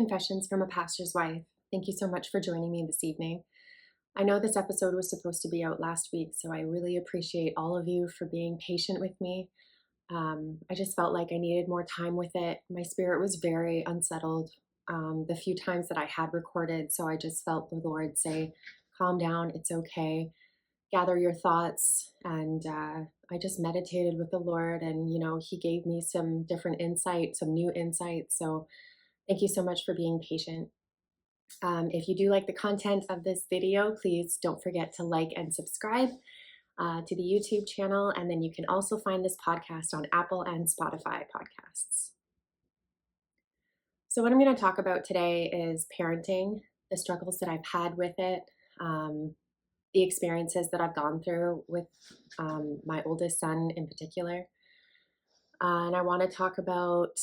Confessions from a Pastor's Wife. Thank you so much for joining me this evening. I know this episode was supposed to be out last week, so I really appreciate all of you for being patient with me. I just felt like I needed more time with it. My spirit was very unsettled the few times that I had recorded, so I just felt the Lord say, calm down, it's okay, gather your thoughts. And I just meditated with the Lord, and He gave me some different insight, some new insight. So thank you so much for being patient. If you do like the content of this video, please don't forget to like and subscribe to the YouTube channel. And then you can also find this podcast on Apple and Spotify podcasts. So what I'm going to talk about today is parenting, the struggles that I've had with it, the experiences that I've gone through with my oldest son in particular. And I want to talk about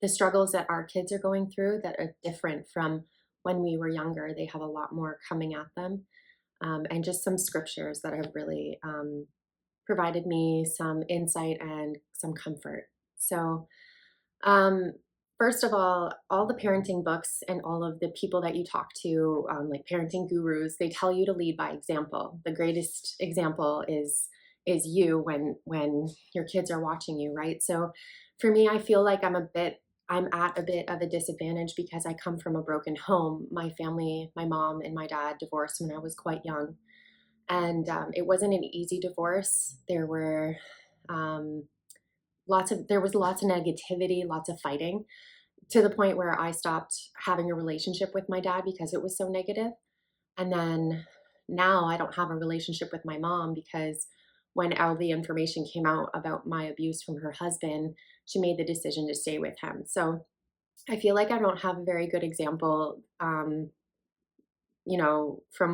the struggles that our kids are going through that are different from when we were younger. They have a lot more coming at them, and just some scriptures that have really provided me some insight and some comfort. So first of all the parenting books and all of the people that you talk to, like parenting gurus, they tell you to lead by example. The greatest example is you when your kids are watching you, right? So for me, I feel like I'm at a bit of a disadvantage because I come from a broken home. My family, my mom and my dad divorced when I was quite young. And it wasn't an easy divorce. There was lots of negativity, lots of fighting, to the point where I stopped having a relationship with my dad because it was so negative. And then now I don't have a relationship with my mom because when all the information came out about my abuse from her husband, she made the decision to stay with him. So I feel like I don't have a very good example, from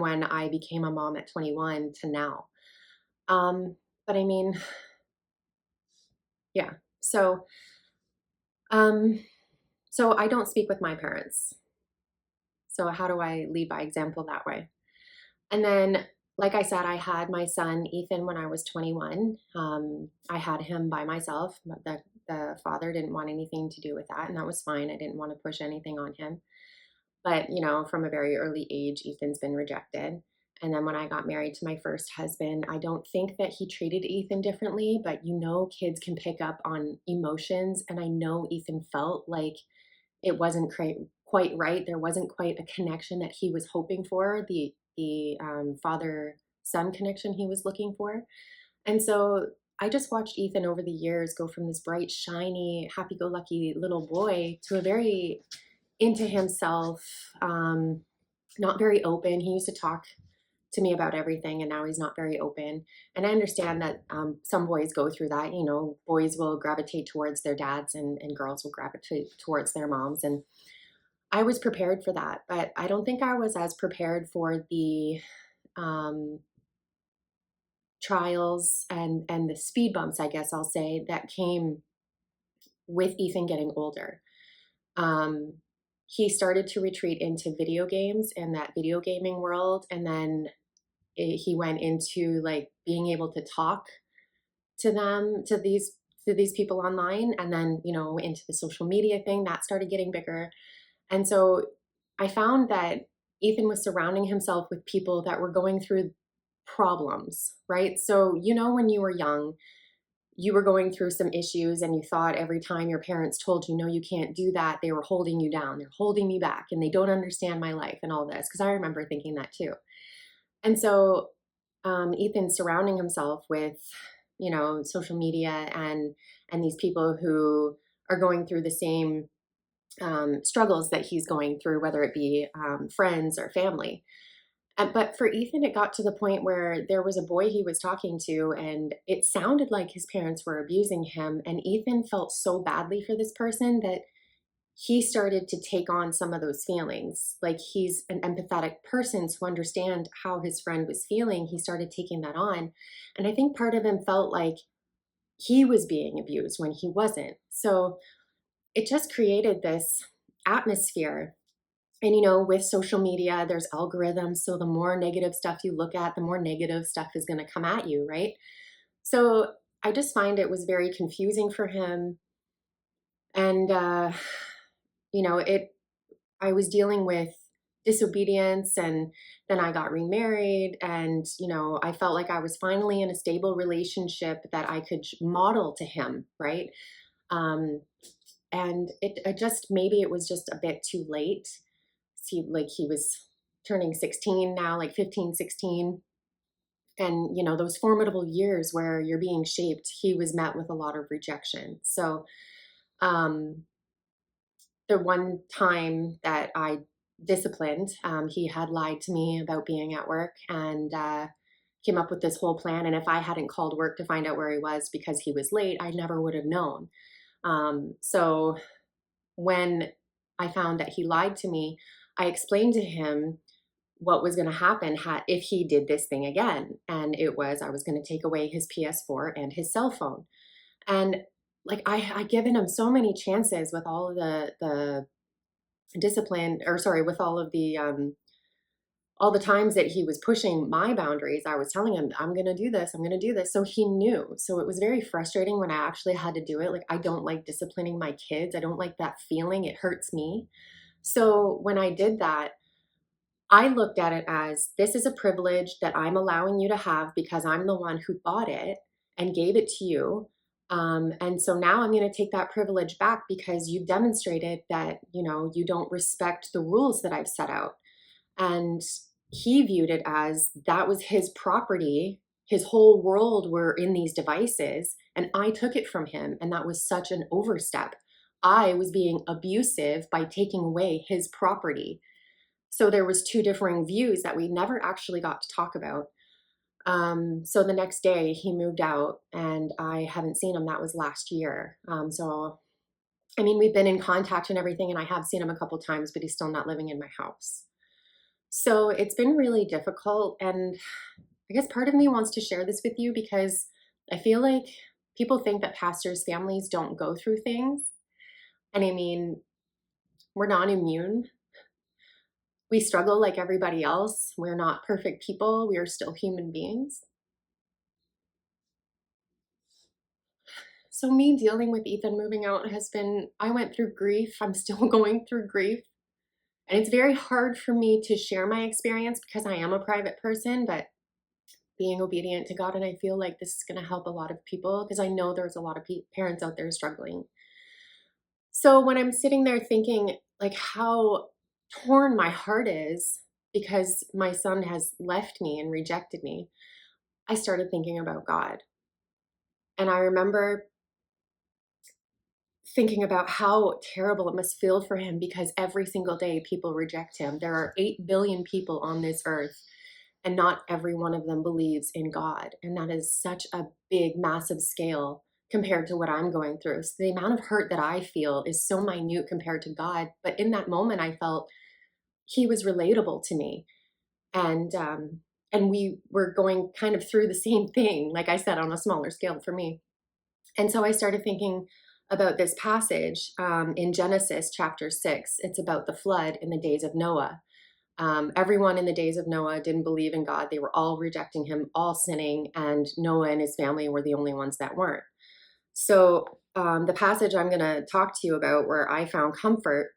when I became a mom at 21 to now. But I mean, yeah. So I don't speak with my parents. So how do I lead by example that way? And then, like I said, I had my son, Ethan, when I was 21. I had him by myself. The father didn't want anything to do with that, and that was fine. I didn't want to push anything on him. But, from a very early age, Ethan's been rejected. And then when I got married to my first husband, I don't think that he treated Ethan differently, but kids can pick up on emotions. And I know Ethan felt like it wasn't quite right. There wasn't quite a connection that he was hoping for, the father-son connection he was looking for. And so I just watched Ethan over the years go from this bright, shiny, happy-go-lucky little boy to a very into himself, not very open. He used to talk to me about everything, and now he's not very open. And I understand that some boys go through that. Boys will gravitate towards their dads, and girls will gravitate towards their moms. And I was prepared for that, but I don't think I was as prepared for the trials and the speed bumps, I guess I'll say, that came with Ethan getting older. He started to retreat into video games and that video gaming world. And then he went into like being able to talk to these people online. And then, into the social media thing that started getting bigger. And so I found that Ethan was surrounding himself with people that were going through problems, right? So, when you were young, you were going through some issues and you thought every time your parents told you, no, you can't do that, they were holding you down. They're holding me back and they don't understand my life and all this. Because I remember thinking that too. And so Ethan's surrounding himself with, social media and these people who are going through the same struggles that he's going through, whether it be friends or family. But for Ethan, it got to the point where there was a boy he was talking to, and it sounded like his parents were abusing him. And Ethan felt so badly for this person that he started to take on some of those feelings. Like, he's an empathetic person, to understand how his friend was feeling. He started taking that on. And I think part of him felt like he was being abused when he wasn't. So it just created this atmosphere. And, with social media, there's algorithms. So the more negative stuff you look at, the more negative stuff is going to come at you, right? So I just find it was very confusing for him. And, I was dealing with disobedience, and then I got remarried, and I felt like I was finally in a stable relationship that I could model to him, right? Um, and it just, maybe it was just a bit too late. He was turning 16 now, like 15, 16. And those formidable years where you're being shaped, he was met with a lot of rejection. So um the one time that I disciplined, he had lied to me about being at work, and came up with this whole plan. And if I hadn't called work to find out where he was because he was late, I never would have known. So when I found that he lied to me, I explained to him what was going to happen if he did this thing again. And it was, I was going to take away his PS4 and his cell phone. And like I given him so many chances with all of the discipline, or sorry, with all the times that he was pushing my boundaries. I was telling him, I'm going to do this, I'm going to do this. So he knew. So it was very frustrating when I actually had to do it. Like, I don't like disciplining my kids. I don't like that feeling. It hurts me. So when I did that, I looked at it as, this is a privilege that I'm allowing you to have because I'm the one who bought it and gave it to you. And so now I'm going to take that privilege back because you've demonstrated that, you don't respect the rules that I've set out. And he viewed it as that was his property. His whole world were in these devices, and I took it from him. And that was such an overstep. I was being abusive by taking away his property. So there was two differing views that we never actually got to talk about. So the next day he moved out, and I haven't seen him. That was last year. So, I mean, we've been in contact and everything, and I have seen him a couple times, but he's still not living in my house. So it's been really difficult. And I guess part of me wants to share this with you because I feel like people think that pastors' families don't go through things. And I mean, we're not immune. We struggle like everybody else. We're not perfect people. We are still human beings. So me dealing with Ethan moving out I went through grief. I'm still going through grief. And it's very hard for me to share my experience because I am a private person, but being obedient to God. And I feel like this is going to help a lot of people because I know there's a lot of parents out there struggling. So when I'm sitting there thinking like how torn my heart is because my son has left me and rejected me, I started thinking about God. And I remember thinking about how terrible it must feel for him because every single day people reject him. There are 8 billion people on this earth, and not every one of them believes in God. And that is such a big, massive scale compared to what I'm going through. So the amount of hurt that I feel is so minute compared to God. But in that moment, I felt he was relatable to me. And we were going kind of through the same thing, like I said, on a smaller scale for me. And so I started thinking about this passage in Genesis chapter 6. It's about the flood in the days of Noah. Everyone in the days of Noah didn't believe in God. They were all rejecting him, all sinning, and Noah and his family were the only ones that weren't. So the passage I'm going to talk to you about where I found comfort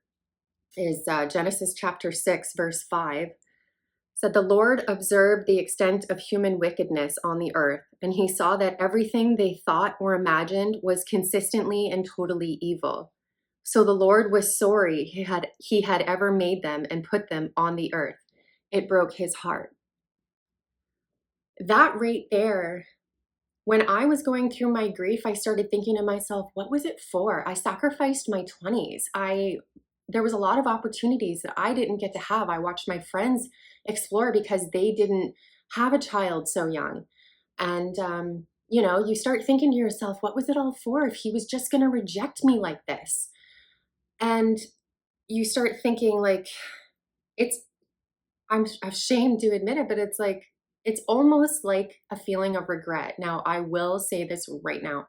is Genesis chapter 6, verse 5. Said the Lord observed the extent of human wickedness on the earth, and he saw that everything they thought or imagined was consistently and totally evil. So the Lord was sorry he had ever made them and put them on the earth. It broke his heart. That right there, when I was going through my grief, I started thinking to myself, what was it for? I sacrificed my 20s. There was a lot of opportunities that I didn't get to have. I watched my friends explore because they didn't have a child so young. And, you start thinking to yourself, what was it all for if he was just going to reject me like this? And you start thinking like, I'm ashamed to admit it, but it's like, it's almost like a feeling of regret. Now, I will say this right now.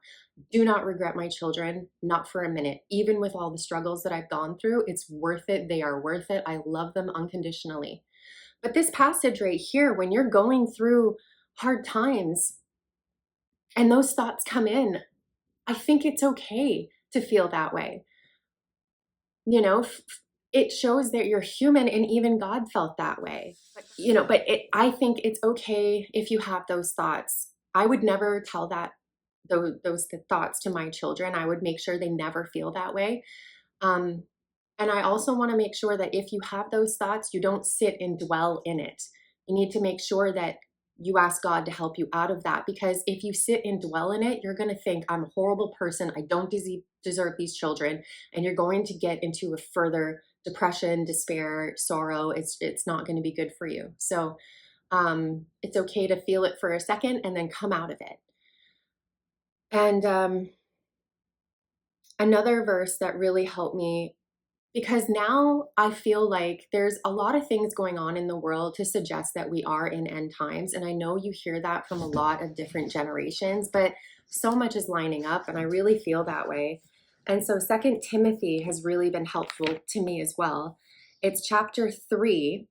Do not regret my children, not for a minute. Even with all the struggles that I've gone through, it's worth it. They are worth it. I love them unconditionally. But this passage right here, when you're going through hard times and those thoughts come in, I think it's okay to feel that way. it shows that you're human, and even God felt that way. But I think it's okay if you have those thoughts. I would never tell those thoughts to my children. I would make sure they never feel that way. Um, and I also want to make sure that if you have those thoughts, you don't sit and dwell in it. You need to make sure that you ask God to help you out of that, because if you sit and dwell in it, you're going to think, I'm a horrible person. I don't deserve these children. And you're going to get into a further depression, despair, sorrow. It's not going to be good for you. So it's okay to feel it for a second and then come out of it. And another verse that really helped me, because now I feel like there's a lot of things going on in the world to suggest that we are in end times. And I know you hear that from a lot of different generations, but so much is lining up, and I really feel that way. And so Second Timothy has really been helpful to me as well. It's chapter 3,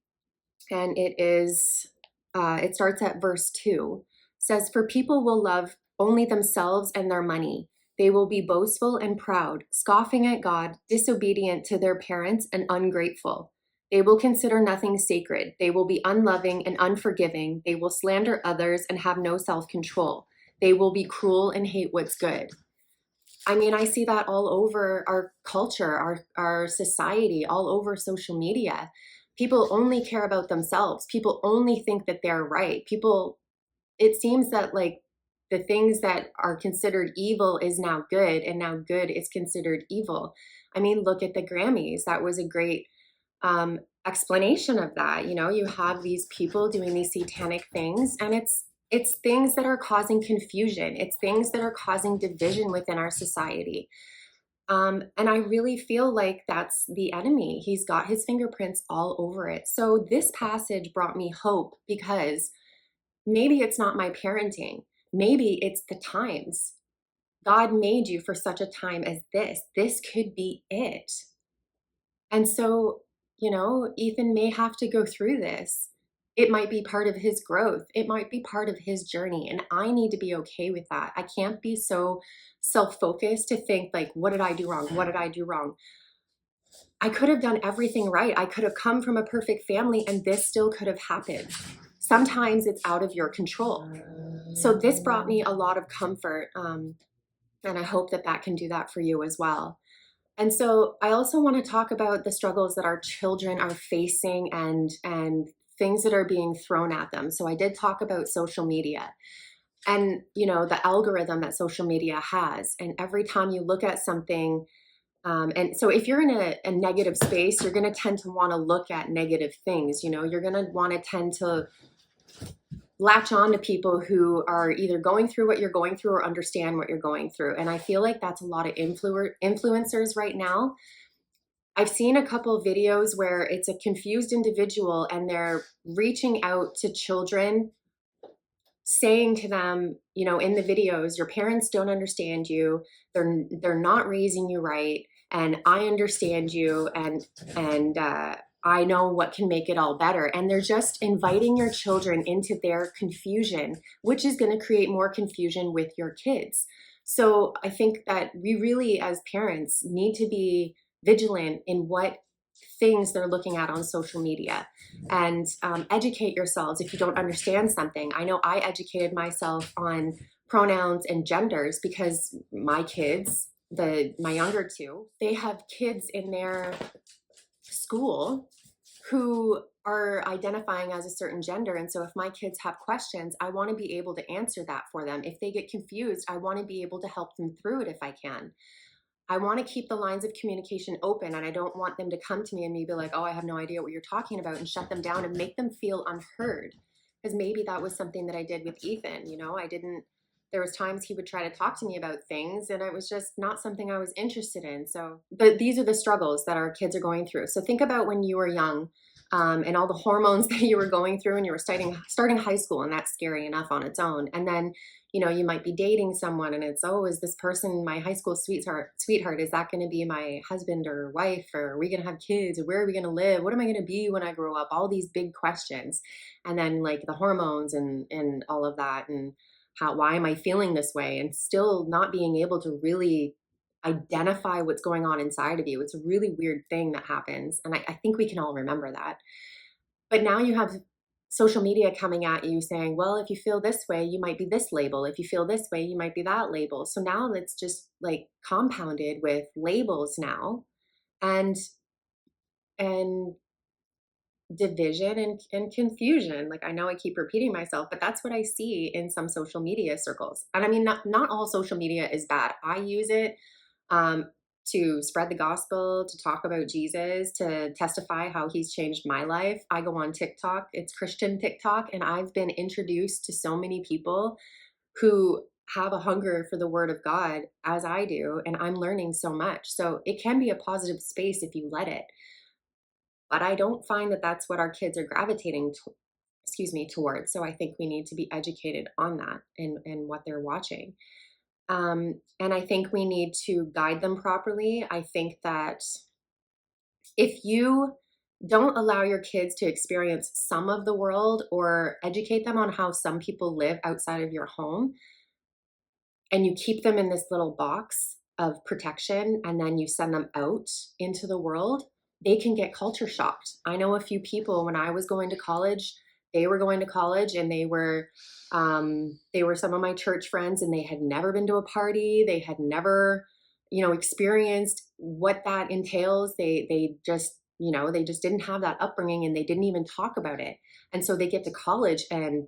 and it starts at verse 2. It says, "For people will love only themselves and their money. They will be boastful and proud, scoffing at God, disobedient to their parents, and ungrateful. They will consider nothing sacred. They will be unloving and unforgiving. They will slander others and have no self-control. They will be cruel and hate what's good." I mean, I see that all over our culture, our society, all over social media. People only care about themselves. People only think that they're right. It seems that like the things that are considered evil is now good, and now good is considered evil. I mean, look at the Grammys. That was a great explanation of that. You have these people doing these satanic things, and it's things that are causing confusion. It's things that are causing division within our society. And I really feel like that's the enemy. He's got his fingerprints all over it. So this passage brought me hope, because maybe it's not my parenting. Maybe it's the times. God made you for such a time as this. This could be it. And so, Ethan may have to go through this. It might be part of his growth. It might be part of his journey. And I need to be okay with that. I can't be so self-focused to think like, what did I do wrong? What did I do wrong? I could have done everything right. I could have come from a perfect family, and this still could have happened. Sometimes it's out of your control. So this brought me a lot of comfort. And I hope that that can do that for you as well. And so I also want to talk about the struggles that our children are facing, and things that are being thrown at them. So I did talk about social media, and the algorithm that social media has. And every time you look at something, and so if you're in a negative space, you're going to tend to want to look at negative things. You're going to want to tend to latch on to people who are either going through what you're going through or understand what you're going through. And I feel like that's a lot of influencers right now. I've seen a couple of videos where it's a confused individual, and they're reaching out to children, saying to them, in the videos, your parents don't understand you. They're not raising you right, and I understand you, and I know what can make it all better. And they're just inviting your children into their confusion, which is going to create more confusion with your kids. So I think that we really, as parents, need to be vigilant in what things they're looking at on social media, and educate yourselves if you don't understand something. I know I educated myself on pronouns and genders because my kids, my younger two, they have kids in their school who are identifying as a certain gender. And so if my kids have questions, I want to be able to answer that for them. If they get confused, I want to be able to help them through it if I can. I want to keep the lines of communication open, and I don't want them to come to me and me be like, oh, I have no idea what you're talking about, and shut them down and make them feel unheard. Because maybe that was something that I did with Ethan. There was times he would try to talk to me about things, and it was just not something I was interested in. But these are the struggles that our kids are going through. So think about when you were young, and all the hormones that you were going through, and you were starting high school, and that's scary enough on its own. And then you might be dating someone, and it's, oh, is this person my high school sweetheart? Is that going to be my husband or wife? Or are we going to have kids? Or where are we going to live? What am I going to be when I grow up? All these big questions. And then like the hormones and all of that, and why am I feeling this way? And still not being able to really identify what's going on inside of you. It's a really weird thing that happens. And I think we can all remember that. But now you have social media coming at you saying, well, if you feel this way, you might be this label. If you feel this way, you might be that label. So now it's just like compounded with labels now, and and division and confusion. Like, I know I keep repeating myself, but that's what I see in some social media circles. And I mean, not all social media is bad. I use it um, to spread the gospel, to talk about Jesus, to testify how he's changed my life. I go on TikTok, it's Christian TikTok, and I've been introduced to so many people who have a hunger for the word of God as I do, and I'm learning so much. So it can be a positive space if you let it. But I don't find that that's what our kids are gravitating to, excuse me, towards. So I think we need to be educated on that and what they're watching. And I think we need to guide them properly. I think that if you don't allow your kids to experience some of the world or educate them on how some people live outside of your home, and you keep them in this little box of protection and then you send them out into the world, they can get culture shocked. I know a few people when I was going to college, they were going to college and they were some of my church friends and they had never been to a party. They had never, experienced what that entails. They just, they just didn't have that upbringing and they didn't even talk about it. And so they get to college and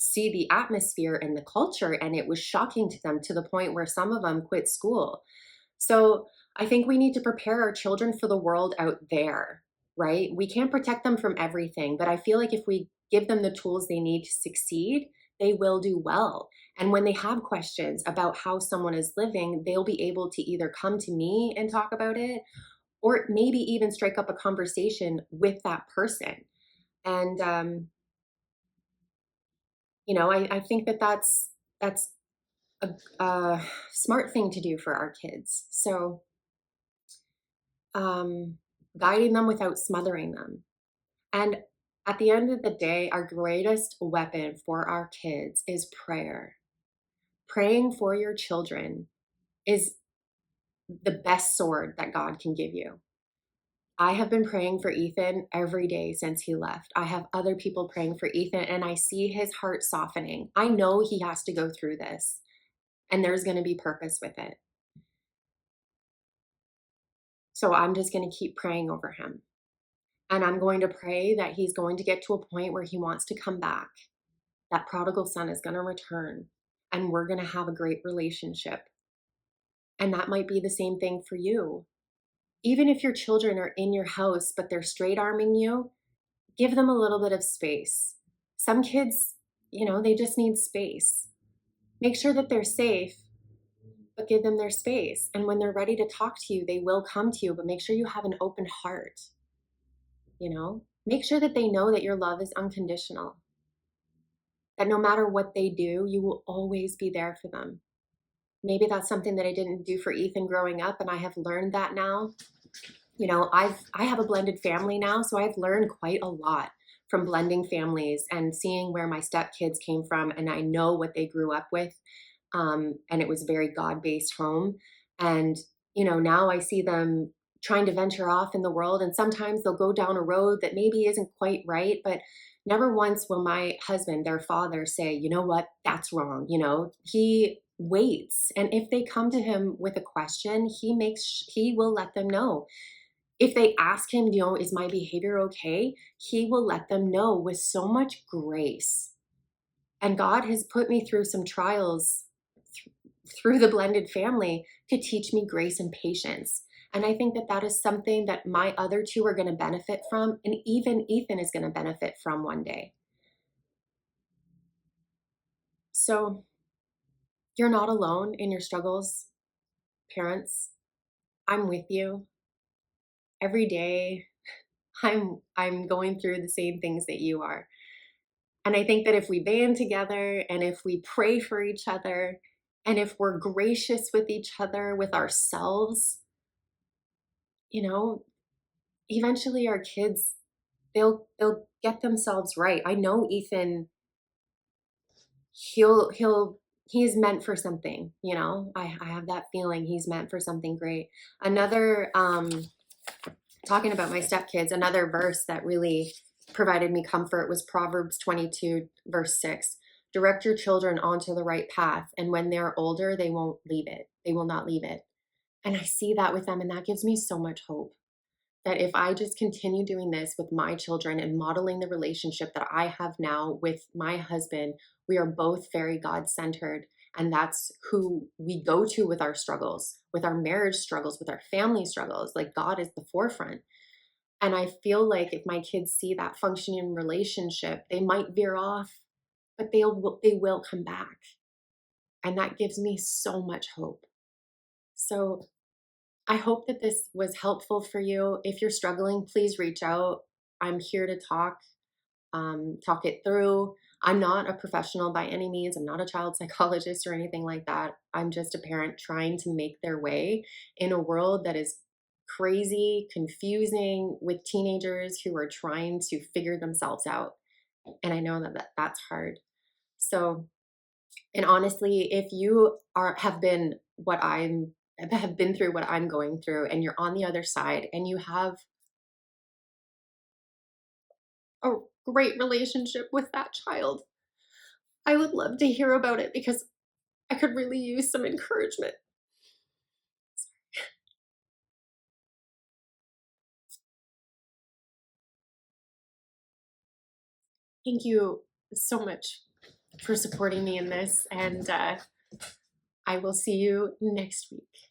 see the atmosphere and the culture, and it was shocking to them to the point where some of them quit school. So I think we need to prepare our children for the world out there, right? We can't protect them from everything, but I feel like if we give them the tools they need to succeed, they will do well. And when they have questions about how someone is living, they'll be able to either come to me and talk about it, or maybe even strike up a conversation with that person. And I think that that's a smart thing to do for our kids. So, um, guiding them without smothering them. And at the end of the day, our greatest weapon for our kids is prayer. Praying for your children is the best sword that God can give you. I have been praying for Ethan every day since he left. I have other people praying for Ethan, and I see his heart softening. I know he has to go through this, and there's going to be purpose with it. So I'm just going to keep praying over him. And I'm going to pray that he's going to get to a point where he wants to come back. That prodigal son is going to return and we're going to have a great relationship. And that might be the same thing for you. Even if your children are in your house, but they're straight arming you, give them a little bit of space. Some kids, they just need space. Make sure that they're safe, but give them their space. And when they're ready to talk to you, they will come to you, but make sure you have an open heart. Make sure that they know that your love is unconditional, that no matter what they do, you will always be there for them. Maybe that's something that I didn't do for Ethan growing up, and I have learned that now. I have a blended family now, so I've learned quite a lot from blending families and seeing where my stepkids came from, and I know what they grew up with. And it was a very God-based home. And, now I see them trying to venture off in the world, and sometimes they'll go down a road that maybe isn't quite right, but never once will my husband, their father, say, you know what, that's wrong. He waits. And if they come to him with a question, he will let them know. If they ask him, is my behavior okay? He will let them know with so much grace. And God has put me through some trials through the blended family to teach me grace and patience. And I think that that is something that my other two are going to benefit from, and even Ethan is going to benefit from one day. So you're not alone in your struggles, parents. I'm with you. Every day I'm going through the same things that you are. And I think that if we band together and if we pray for each other and if we're gracious with each other, with ourselves, eventually our kids, they'll get themselves right. I know Ethan, he'll he's meant for something, you know? I have that feeling he's meant for something great. Another, talking about my stepkids, another verse that really provided me comfort was Proverbs 22, verse 6. Direct your children onto the right path, and when they're older, they won't leave it. They will not leave it. And I see that with them, and that gives me so much hope that if I just continue doing this with my children and modeling the relationship that I have now with my husband, we are both very God centered. And that's who we go to with our struggles, with our marriage struggles, with our family struggles. Like God is the forefront. And I feel like if my kids see that functioning relationship, they might veer off, but they will come back. And that gives me so much hope. So I hope that this was helpful for you. If you're struggling, please reach out. I'm here to talk it through. I'm not a professional by any means. I'm not a child psychologist or anything like that. I'm just a parent trying to make their way in a world that is crazy, confusing, with teenagers who are trying to figure themselves out. And I know that that's hard. So, and honestly, if you have been what I'm have been through what I'm going through and you're on the other side and you have a great relationship with that child, I would love to hear about it because I could really use some encouragement. Thank you so much for supporting me in this, and I will see you next week.